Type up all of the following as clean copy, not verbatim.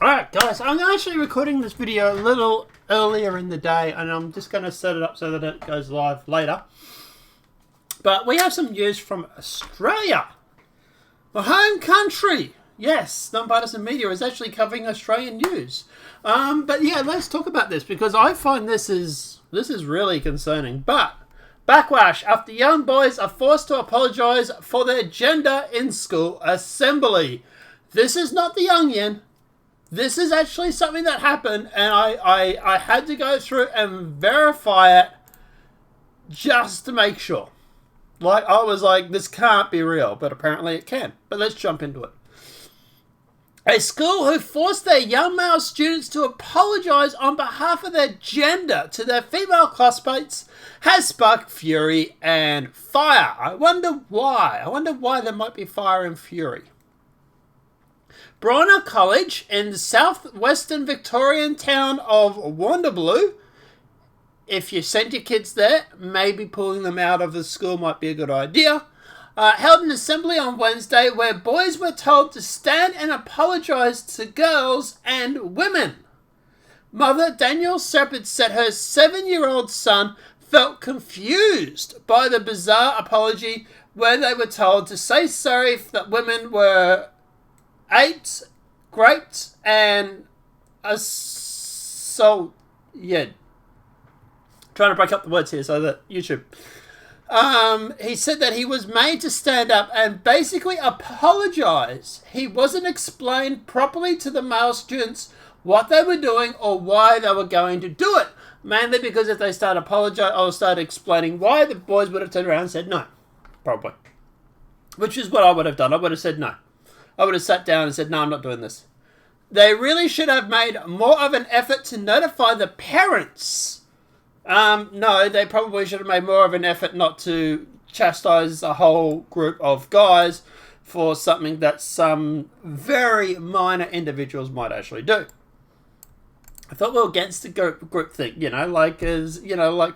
Alright guys, I'm actually recording this video a little earlier in the day and I'm just going to set it up so that it goes live later. But we have some news from Australia. My home country. Yes, Nonpartisan Media is actually covering Australian news. But yeah, let's talk about this because I find this is really concerning. But backlash after young boys are forced to apologise for their gender in school assembly. This is not the young yin. This is actually something that happened, and I had to go through and verify it just to make sure. Like, I was like, this can't be real, but apparently it can. But let's jump into it. A school who forced their young male students to apologise on behalf of their gender to their female classmates has sparked fury and fire. I wonder why. I wonder why there might be fire and fury. Brona College in the southwestern Victorian town of Wonderblue. If you sent your kids there, maybe pulling them out of the school might be a good idea. Held an assembly on Wednesday where boys were told to stand and apologise to girls and women. Mother Danielle Shepherd said her 7-year-old son felt confused by the bizarre apology where they were told to say sorry that women were raped, and assault. Yeah. Trying to break up the words here so that YouTube. He said that he was made to stand up and basically apologise. He wasn't explained properly to the male students what they were doing or why they were going to do it. Mainly because if they start apologising or start explaining why, the boys would have turned around and said no. Probably. Which is what I would have done. I would have said no. I would have sat down and said, no, I'm not doing this. They really should have made more of an effort to notify the parents. No, they probably should have made more of an effort not to chastise a whole group of guys for something that some very minor individuals might actually do. I thought we were against the group thing, like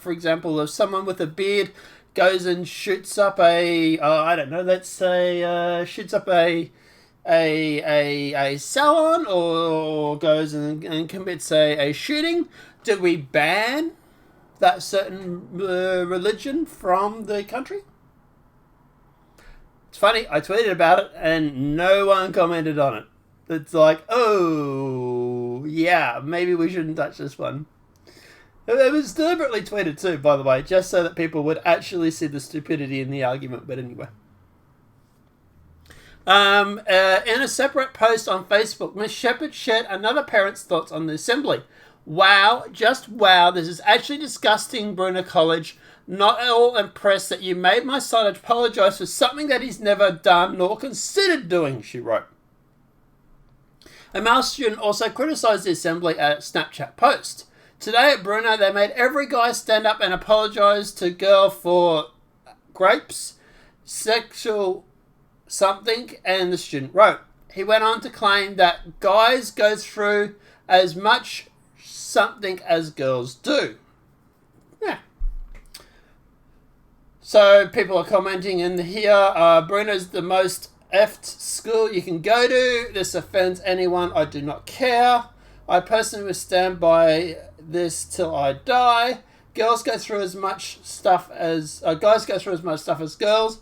for example, if someone with a beard goes and shoots up shoots up a salon or goes and commits a shooting, do we ban that certain religion from the country? It's funny, I tweeted about it and no one commented on it. It's like, oh, yeah, maybe we shouldn't touch this one. It was deliberately tweeted too, by the way, just so that people would actually see the stupidity in the argument, but anyway. In a separate post on Facebook, Ms. Shepherd shared another parent's thoughts on the assembly. Wow, just wow, this is actually disgusting, Bruna College. Not at all impressed that you made my son apologise for something that he's never done nor considered doing, she wrote. A male student also criticised the assembly at a Snapchat post. Today at Bruno, they made every guy stand up and apologise to girl for grapes, sexual something, and the student wrote. He went on to claim that guys go through as much something as girls do. Yeah. So people are commenting in here, Bruno's the most effed school you can go to. This offends anyone. I do not care. I personally will stand by this till I die. Guys go through as much stuff as girls.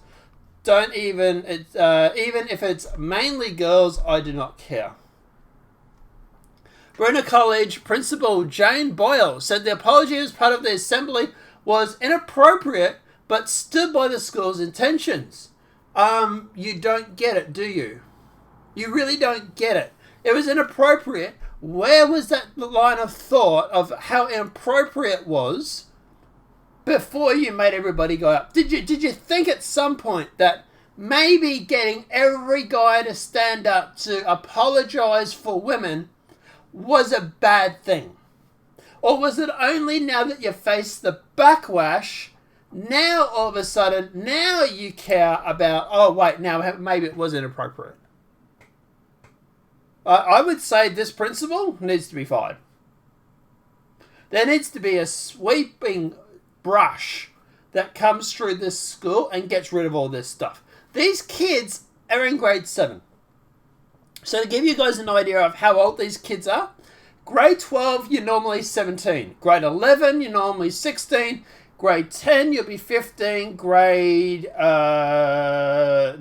Don't even if it's mainly girls, I do not care. Bruna College Principal Jane Boyle said the apology as part of the assembly was inappropriate but stood by the school's intentions. You don't get it, do you? You really don't get it. It was inappropriate. Where was that line of thought of how inappropriate it was before you made everybody go up? Did you think at some point that maybe getting every guy to stand up to apologise for women was a bad thing? Or was it only now that you face the backlash, now all of a sudden, now you care about, oh wait, now maybe it was inappropriate? I would say this principal needs to be fired. There needs to be a sweeping brush that comes through this school and gets rid of all this stuff. These kids are in grade 7. So to give you guys an idea of how old these kids are, grade 12, you're normally 17. Grade 11, you're normally 16. Grade 10, you'll be 15. Grade 9,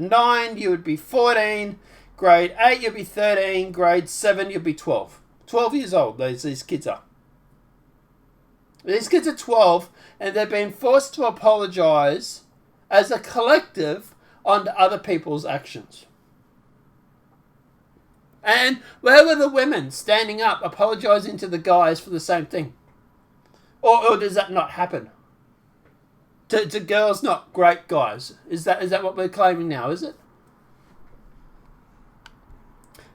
you would be 14. Grade 8, you'll be 13. Grade 7, you'll be 12. 12 years old, these kids are. These kids are 12, and they've been forced to apologise as a collective on other people's actions. And where were the women standing up, apologising to the guys for the same thing? Or does that not happen? To girls not great guys? Is that what we're claiming now, is it?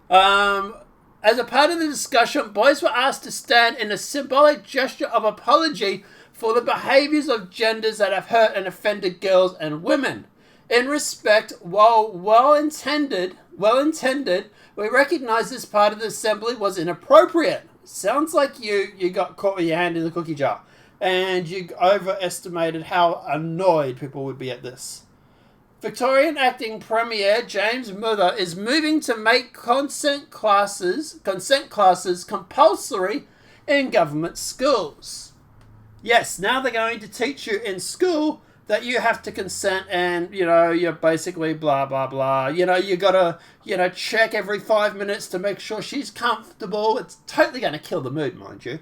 As a part of the discussion, boys were asked to stand in a symbolic gesture of apology for the behaviours of genders that have hurt and offended girls and women. In respect, while well-intended, we recognise this part of the assembly was inappropriate. Sounds like you got caught with your hand in the cookie jar, and you overestimated how annoyed people would be at this. Victorian Acting Premier James Mother is moving to make consent classes compulsory in government schools. Yes, now they're going to teach you in school that you have to consent, and, you're basically blah, blah, blah. You got to, check every 5 minutes to make sure she's comfortable. It's totally going to kill the mood, mind you.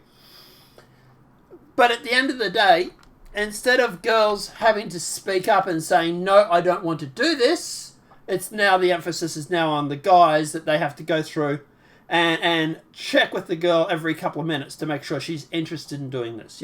But at the end of the day, instead of girls having to speak up and saying, no, I don't want to do this, it's now the emphasis is now on the guys that they have to go through and check with the girl every couple of minutes to make sure she's interested in doing this,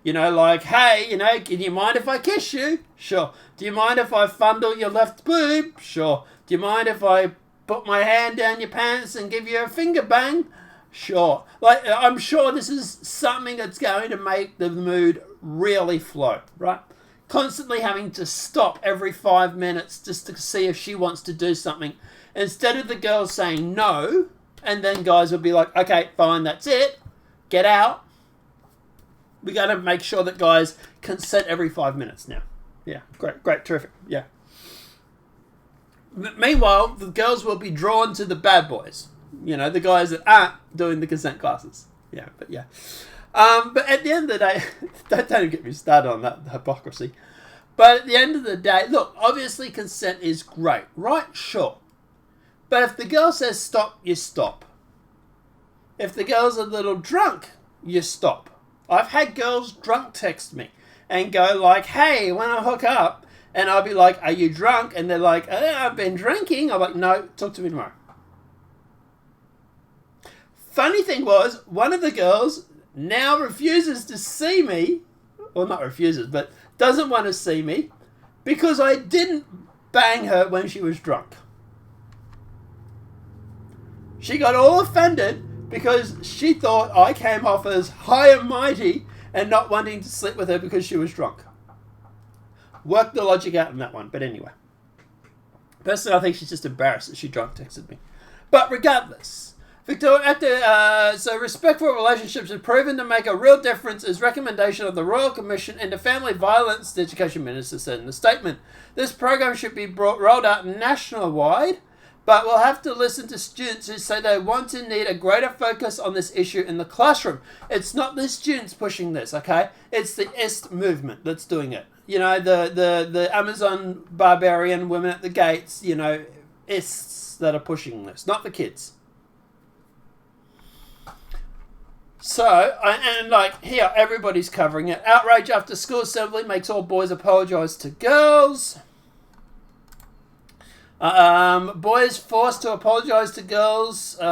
like, hey, can you mind if I kiss you? Sure. Do you mind if I fondle your left boob? Sure. Do you mind if I put my hand down your pants and give you a finger bang? Sure. Like, I'm sure this is something that's going to make the mood really flow, right? Constantly having to stop every 5 minutes just to see if she wants to do something. Instead of the girls saying no, and then guys will be like, okay, fine, that's it. Get out. We got to make sure that guys consent every 5 minutes now. Yeah, great, terrific. Yeah. Meanwhile, the girls will be drawn to the bad boys. The guys that aren't doing the consent classes. Yeah, but yeah. But at the end of the day, don't get me started on that hypocrisy. But at the end of the day, look, obviously consent is great, right? Sure. But if the girl says stop, you stop. If the girl's a little drunk, you stop. I've had girls drunk text me and go like, hey, when I hook up, and I'll be like, are you drunk? And they're like, I've been drinking. I'm like, no, talk to me tomorrow. Funny thing was, one of the girls now refuses to see me, well, not refuses, but doesn't want to see me because I didn't bang her when she was drunk. She got all offended because she thought I came off as high and mighty and not wanting to sleep with her because she was drunk. Worked the logic out in that one, but anyway. Personally, I think she's just embarrassed that she drunk texted me. But regardless, so respectful relationships have proven to make a real difference as recommendation of the Royal Commission into Family Violence, the Education Minister said in the statement. This program should be rolled out nationwide, but we'll have to listen to students who say they want and need a greater focus on this issue in the classroom. It's not the students pushing this, okay? It's the IST movement that's doing it. The Amazon barbarian women at the gates, ISTs that are pushing this, not the kids. So, here, everybody's covering it. Outrage after school assembly makes all boys apologise to girls. Boys forced to apologise to girls. You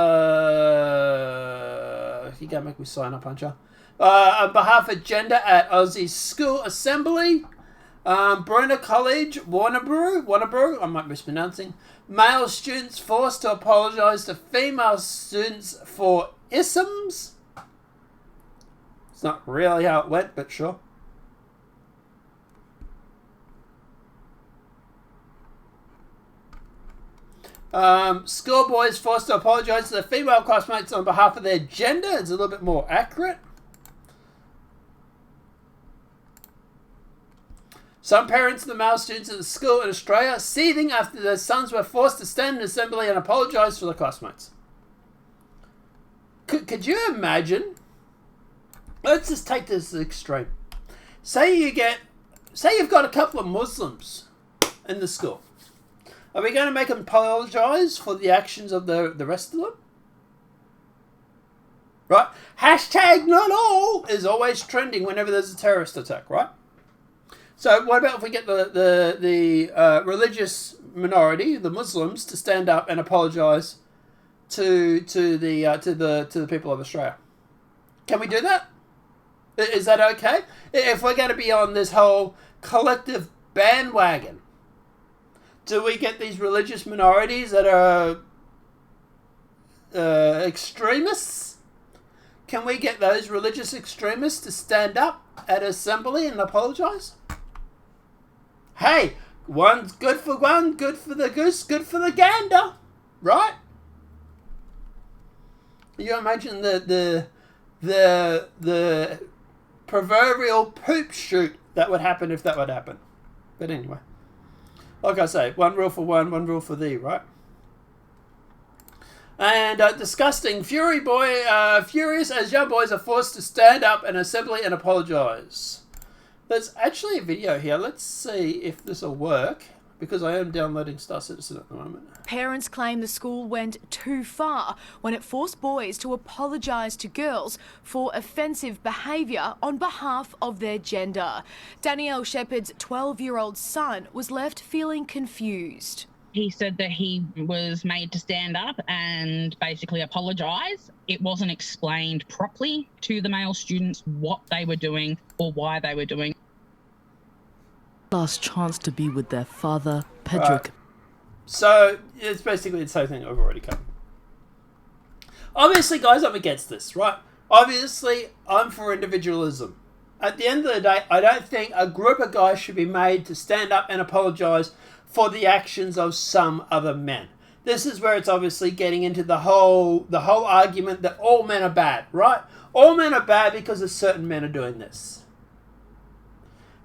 gotta make me sign up, aren't you? On behalf of gender at Aussie School Assembly. Brunner College, Warnabrew, I might be mispronouncing. Male students forced to apologise to female students for isms. It's not really how it went, but sure. Schoolboys forced to apologise to their female classmates on behalf of their gender. It's a little bit more accurate. Some parents of the male students at the school in Australia seething after their sons were forced to stand in assembly and apologise for their classmates. Could you imagine? Let's just take this to the extreme. Say you've got a couple of Muslims in the school. Are we going to make them apologise for the actions of the rest of them? Right? Hashtag not all is always trending whenever there's a terrorist attack, right? So what about if we get the religious minority, the Muslims, to stand up and apologise to the people of Australia? Can we do that? Is that okay? If we're going to be on this whole collective bandwagon, do we get these religious minorities that are extremists? Can we get those religious extremists to stand up at assembly and apologise? Hey, one's good for one, good for the goose, good for the gander, right? You imagine the proverbial poop shoot that would happen if that would happen. But anyway, like I say, one rule for one rule for thee, right? And disgusting. Furious as young boys are forced to stand up in assembly and apologise. There's actually a video here. Let's see if this will work, because I am downloading Star Citizen at the moment. Parents claim the school went too far when it forced boys to apologise to girls for offensive behaviour on behalf of their gender. Danielle Shepherd's 12-year-old son was left feeling confused. He said that he was made to stand up and basically apologise. It wasn't explained properly to the male students what they were doing or why they were doing. Last chance to be with their father, Pedrick. So it's basically the same thing I've already covered. Obviously, guys, I'm against this, right? Obviously, I'm for individualism. At the end of the day, I don't think a group of guys should be made to stand up and apologise for the actions of some other men. This is where it's obviously getting into the whole argument that all men are bad, right? All men are bad because of certain men are doing this.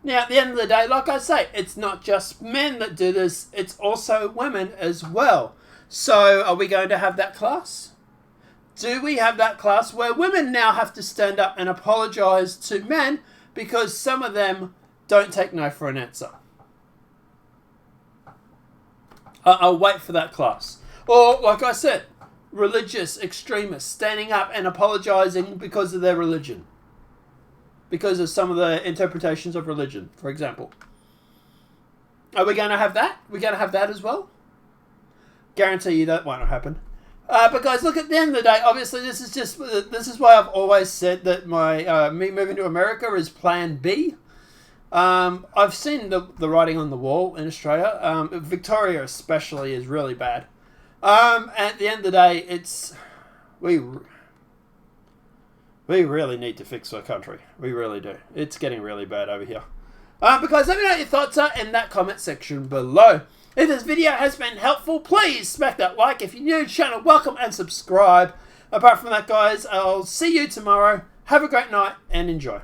Now, at the end of the day, like I say, it's not just men that do this, it's also women as well. So, are we going to have that class? Do we have that class where women now have to stand up and apologise to men because some of them don't take no for an answer? I'll wait for that class. Or, like I said, religious extremists standing up and apologising because of their religion. Because of some of the interpretations of religion, for example. Are we going to have that? We're going to have that as well? Guarantee you that won't happen. But guys, look, at the end of the day, obviously this is why I've always said that my me moving to America is plan B. I've seen the writing on the wall in Australia. Victoria especially is really bad. At the end of the day, we really need to fix our country. We really do. It's getting really bad over here. But guys, let me know what your thoughts are in that comment section below. If this video has been helpful, please smack that like. If you're new to the channel, welcome and subscribe. Apart from that, guys, I'll see you tomorrow. Have a great night and enjoy.